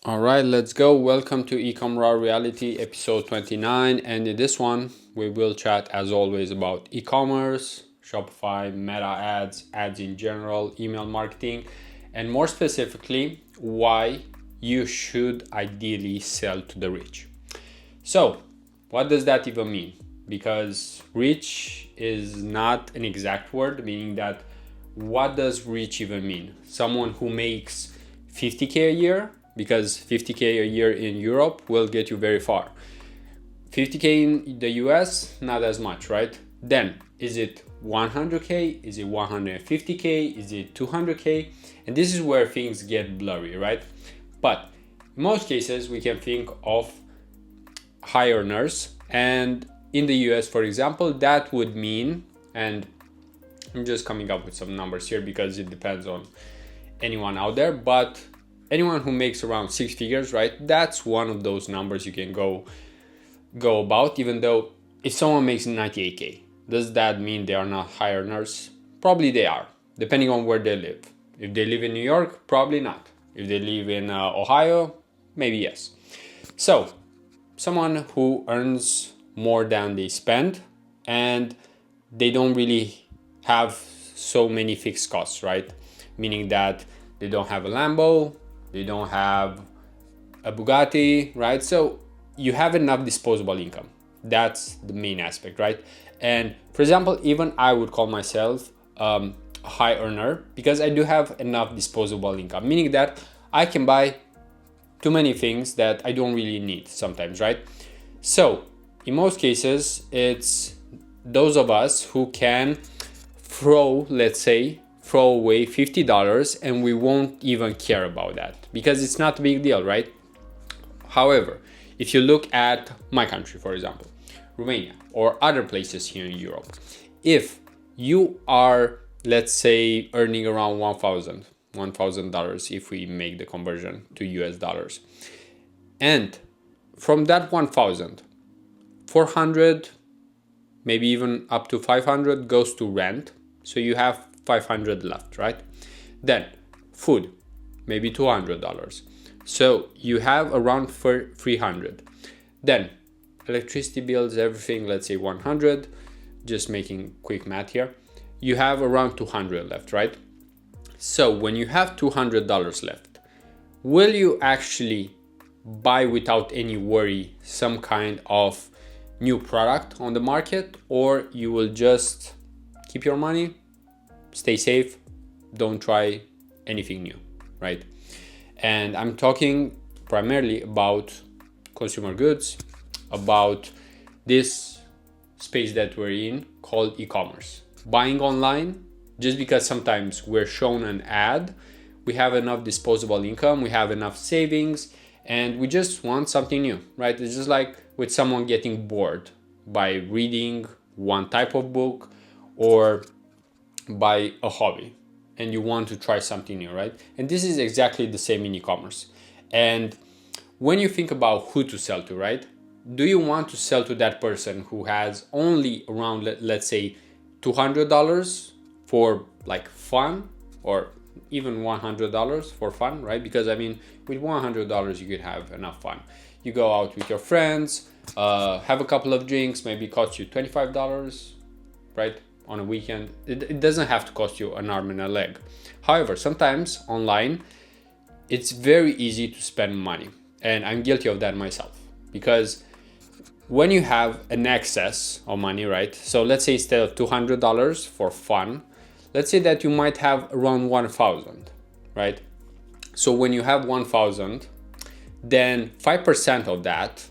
All right, let's go. Welcome to eCom Raw Reality episode 29. And in this one, we will chat as always about e-commerce, Shopify, meta ads, ads in general, email marketing, and more specifically, why you should ideally sell to the rich. So, what does that even mean? Because rich is not an exact word, meaning that what does rich even mean? Someone who makes 50K a year? Because 50K a year in Europe will get you very far. 50K in the US, not as much, right? Then, is it 100K? Is it 150K? Is it 200K? And this is where things get blurry, right? But in most cases, we can think of high earners. And in the US, for example, that would mean, and I'm just coming up with some numbers here because it depends on anyone out there, but anyone who makes around 6 figures, right? That's one of those numbers you can go about, even though if someone makes 98K, does that mean they are not high earners? Probably they are, depending on where they live. If they live in New York, probably not. If they live in Ohio, maybe yes. So, someone who earns more than they spend and they don't really have so many fixed costs, right? Meaning that they don't have a Lambo, they don't have a Bugatti, right? So you have enough disposable income. That's the main aspect, right? And for example, even I would call myself a high earner because I do have enough disposable income, meaning that I can buy too many things that I don't really need sometimes, right? So in most cases, it's those of us who can throw away $50 and we won't even care about that because it's not a big deal, right? However, if you look at my country, for example, Romania or other places here in Europe, if you are, let's say, earning around $1,000 if we make the conversion to US dollars, and from that 1,000, 400, maybe even up to 500 goes to rent. So you have 500 left, right? Then food, maybe $200. So you have around 300. Then electricity bills, everything, let's say 100, just making quick math here. You have around 200 left, right? So when you have $200 left, will you actually buy without any worry some kind of new product on the market, or you will just keep your money, stay safe, don't try anything new, right? And I'm talking primarily about consumer goods, about this space that we're in called e-commerce. Buying online, just because sometimes we're shown an ad, we have enough disposable income, we have enough savings, and we just want something new, right? It's just like with someone getting bored by reading one type of book or by a hobby, and you want to try something new, right? And this is exactly the same in e-commerce. And when you think about who to sell to, right? Do you want to sell to that person who has only around, let's say, $200 for like fun, or even $100 for fun, right? Because I mean, with $100 you could have enough fun. You go out with your friends, have a couple of drinks, maybe cost you $25, right? On a weekend. It doesn't have to cost you an arm and a leg. However, sometimes online, it's very easy to spend money. And I'm guilty of that myself. Because when you have an excess of money, right? So let's say instead of $200 for fun, let's say that you might have around 1,000, right? So when you have 1,000, then 5% of that,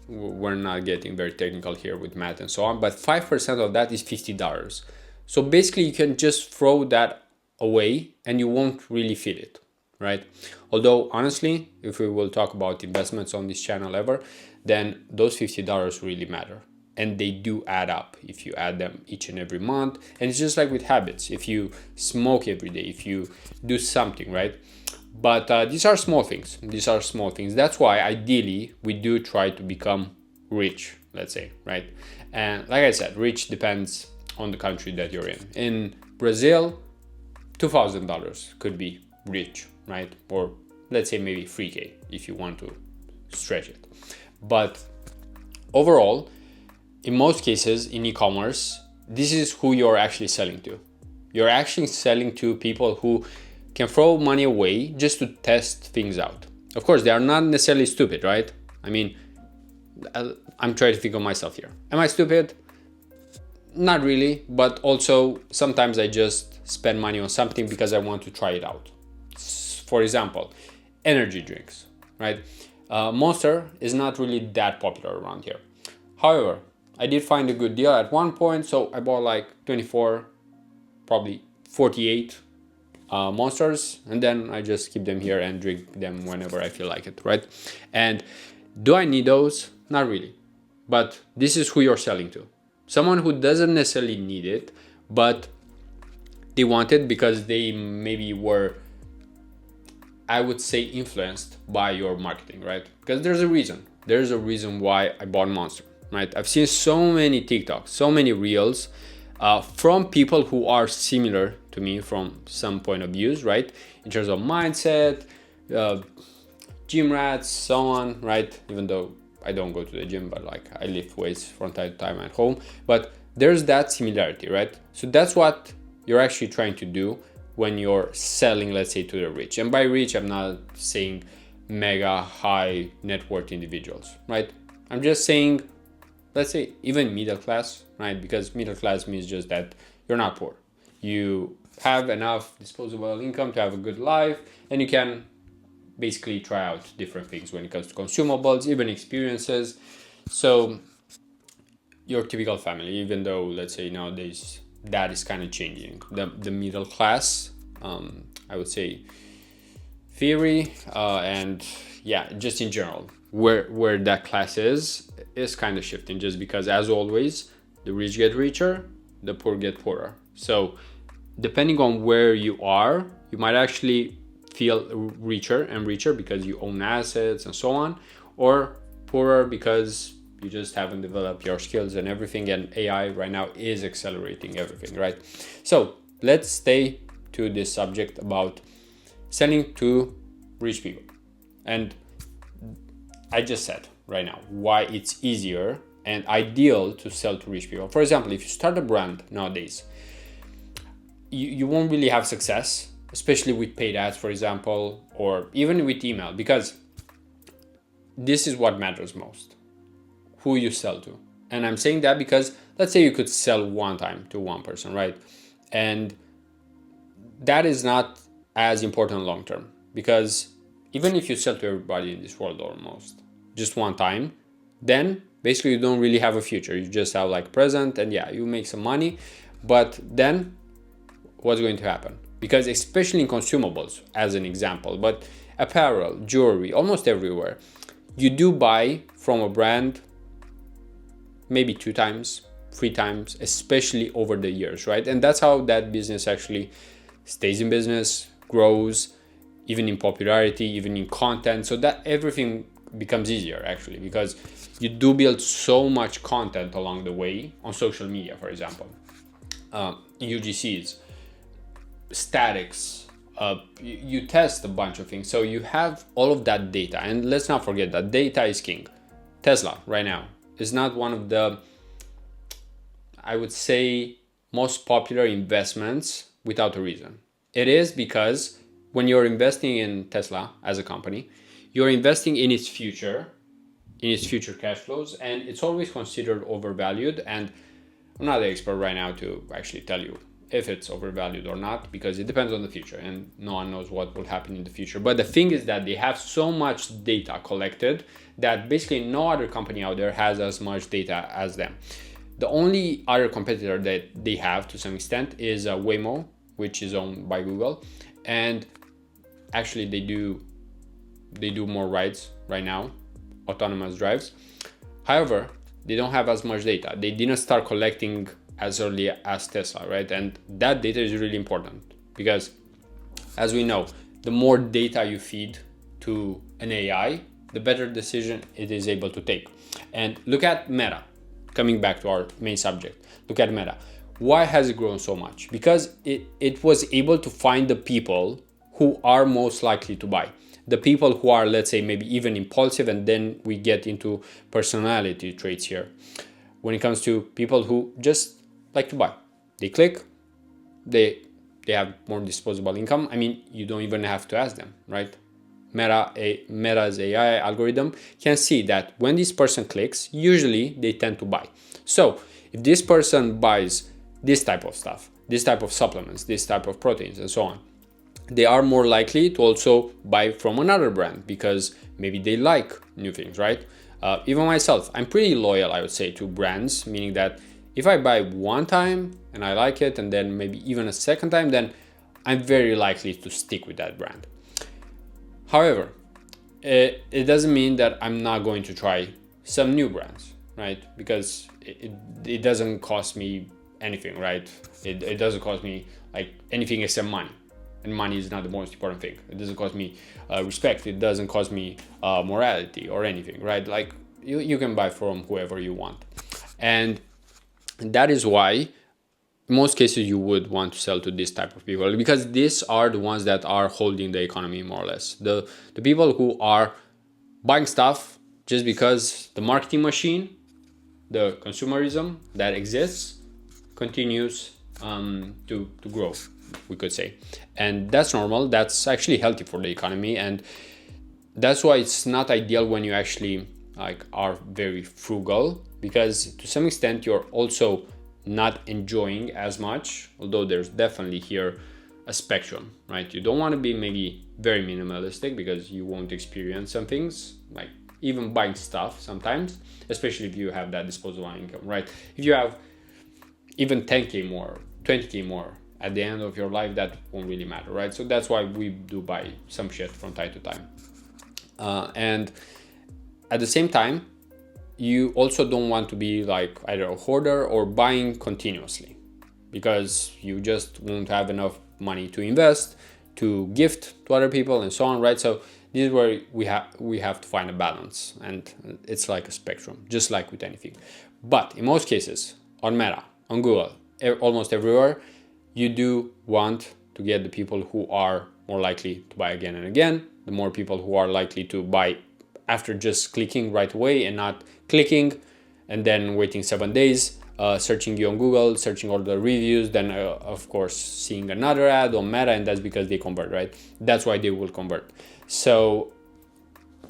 we're not getting very technical here with math and so on, but 5% of that is $50. So basically you can just throw that away and you won't really feel it, right? Although honestly, if we will talk about investments on this channel ever, then those $50 really matter. And they do add up if you add them each and every month. And it's just like with habits. If you smoke every day, if you do something, right? But these are small things. These are small things. That's why ideally we do try to become rich, let's say, right? And like I said, rich depends on the country that you're in. In Brazil, $2,000 could be rich, right? Or let's say maybe 3K if you want to stretch it. But overall, in most cases in e-commerce, this is who you're actually selling to. You're actually selling to people who can throw money away just to test things out. Of course, they are not necessarily stupid, right? I mean, I'm trying to think of myself here. Am I stupid? Not really, but also sometimes I just spend money on something because I want to try it out. For example, energy drinks, right? Monster is not really that popular around here. However, I did find a good deal at one point, so I bought like 24, probably 48 Monsters, and then I just keep them here and drink them whenever I feel like it, right? And do I need those? Not really, but this is who you're selling to. Someone who doesn't necessarily need it, but they want it because they maybe were, I would say, influenced by your marketing, right? Because there's a reason. There's a reason why I bought Monster, right? I've seen so many TikToks, so many reels from people who are similar to me from some point of views, right? In terms of mindset, gym rats, so on, right? Even though I don't go to the gym, but like I lift weights from time to time at home. But there's that similarity, right? So that's what you're actually trying to do when you're selling, let's say, to the rich. And by rich, I'm not saying mega high net worth individuals, right? I'm just saying, let's say even middle class, right? Because middle class means just that you're not poor. You have enough disposable income to have a good life, and you can basically try out different things when it comes to consumables, even experiences. So your typical family, even though let's say nowadays that is kind of changing, the middle class, I would say theory, and yeah, just in general, where that class is kind of shifting, just because as always, the rich get richer, the poor get poorer. So depending on where you are, you might actually feel richer and richer because you own assets and so on, or poorer because you just haven't developed your skills and everything, and AI right now is accelerating everything, right? So let's stay to this subject about selling to rich people. And I just said right now why it's easier and ideal to sell to rich people. For example, if you start a brand nowadays, you won't really have success, especially with paid ads, for example, or even with email, because this is what matters most, who you sell to. And I'm saying that because let's say you could sell one time to one person, right? And that is not as important long term, because even if you sell to everybody in this world almost just one time, then basically you don't really have a future. You just have like present, and yeah, you make some money, but then what's going to happen? Because especially in consumables, as an example, but apparel, jewelry, almost everywhere, you do buy from a brand maybe 2 times, 3 times, especially over the years, right? And that's how that business actually stays in business, grows, even in popularity, even in content, so that everything becomes easier actually, because you do build so much content along the way on social media, for example, UGCs, statics, you test a bunch of things, so you have all of that data. And let's not forget that data is king. Tesla right now is not one of the, I would say, most popular investments without a reason. It is because when you're investing in Tesla as a company, you're investing in its future cash flows, and it's always considered overvalued. And I'm not the expert right now to actually tell you if it's overvalued or not, because it depends on the future and no one knows what will happen in the future. But the thing is that they have so much data collected that basically no other company out there has as much data as them. The only other competitor that they have to some extent is Waymo, which is owned by Google, and actually they do more rides right now, autonomous drives. However, they don't have as much data. They didn't start collecting as early as Tesla, right? And that data is really important because, as we know, the more data you feed to an AI, the better decision it is able to take. And look at Meta. Coming back to our main subject, look at Meta. Why has it grown so much? Because it was able to find the people who are most likely to buy. the people who are, let's say, maybe even impulsive, and then we get into personality traits here. When it comes to people who just like to buy, they click, they have more disposable income. I mean, you don't even have to ask them, right? Meta's AI algorithm can see that when this person clicks, usually they tend to buy. So if this person buys this type of stuff, this type of supplements, this type of proteins, and so on, they are more likely to also buy from another brand because maybe they like new things, right? Even myself, I'm pretty loyal, I would say, to brands, meaning that if I buy one time and I like it, and then maybe even a second time, then I'm very likely to stick with that brand. However, it doesn't mean that I'm not going to try some new brands, right? Because it doesn't cost me anything, right? It doesn't cost me like anything except money. And money is not the most important thing. It doesn't cost me respect. It doesn't cost me morality or anything, right? Like you can buy from whoever you want. And that is why in most cases you would want to sell to this type of people, because these are the ones that are holding the economy more or less. The people who are buying stuff just because the marketing machine, the consumerism that exists continues to grow, we could say. And that's normal. That's actually healthy for the economy. And that's why it's not ideal when you actually like are very frugal, because to some extent you're also not enjoying as much, although there's definitely here a spectrum, right? You don't want to be maybe very minimalistic because you won't experience some things, like even buying stuff sometimes, especially if you have that disposable income, right? If you have even 10K more, 20K more at the end of your life, that won't really matter, right? So that's why we do buy some shit from time to time. And at the same time, you also don't want to be like either a hoarder or buying continuously, because you just won't have enough money to invest, to gift to other people, and so on, right? So this is where we have to find a balance, and it's like a spectrum, just like with anything. But in most cases, on Meta, on Google, almost everywhere, you do want to get the people who are more likely to buy again and again, the more people who are likely to buy after just clicking right away and not clicking and then waiting 7 days, searching you on Google, searching all the reviews, then of course seeing another ad on Meta, and that's because they convert, right? That's why they will convert. So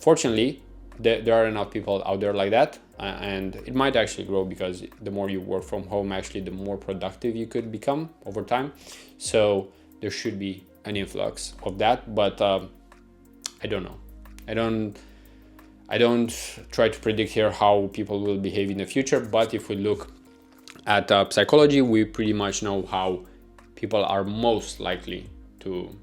fortunately, there are enough people out there like that, and it might actually grow, because the more you work from home, actually the more productive you could become over time. So there should be an influx of that, but I don't know. I don't try to predict here how people will behave in the future, but if we look at psychology, we pretty much know how people are most likely to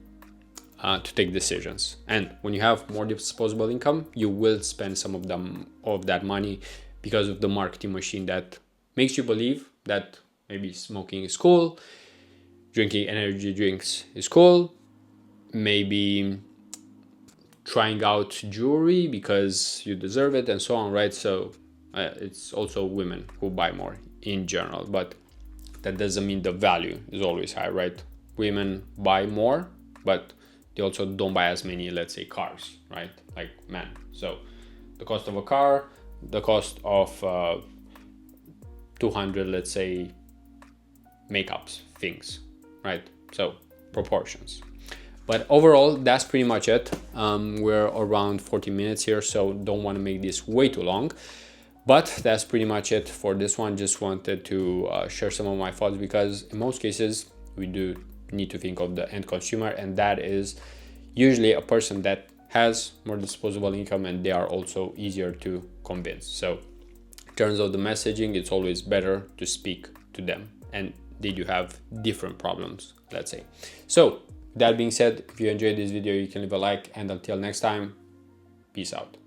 take decisions. And when you have more disposable income, you will spend some of that money because of the marketing machine that makes you believe that maybe smoking is cool, drinking energy drinks is cool, maybe trying out jewelry because you deserve it, and so on, right? So it's also women who buy more in general, but that doesn't mean the value is always high, right? Women buy more, but they also don't buy as many, let's say, cars, right? Like men. So the cost of a car, the cost of 200, let's say, makeups, things, right? So proportions. But overall, that's pretty much it. We're around 40 minutes here, so don't want to make this way too long. But that's pretty much it for this one. Just wanted to share some of my thoughts, because in most cases, we do need to think of the end consumer, and that is usually a person that has more disposable income, and they are also easier to convince. So in terms of the messaging, it's always better to speak to them, and they do have different problems, let's say. So that being said, if you enjoyed this video, you can leave a like, and until next time, peace out.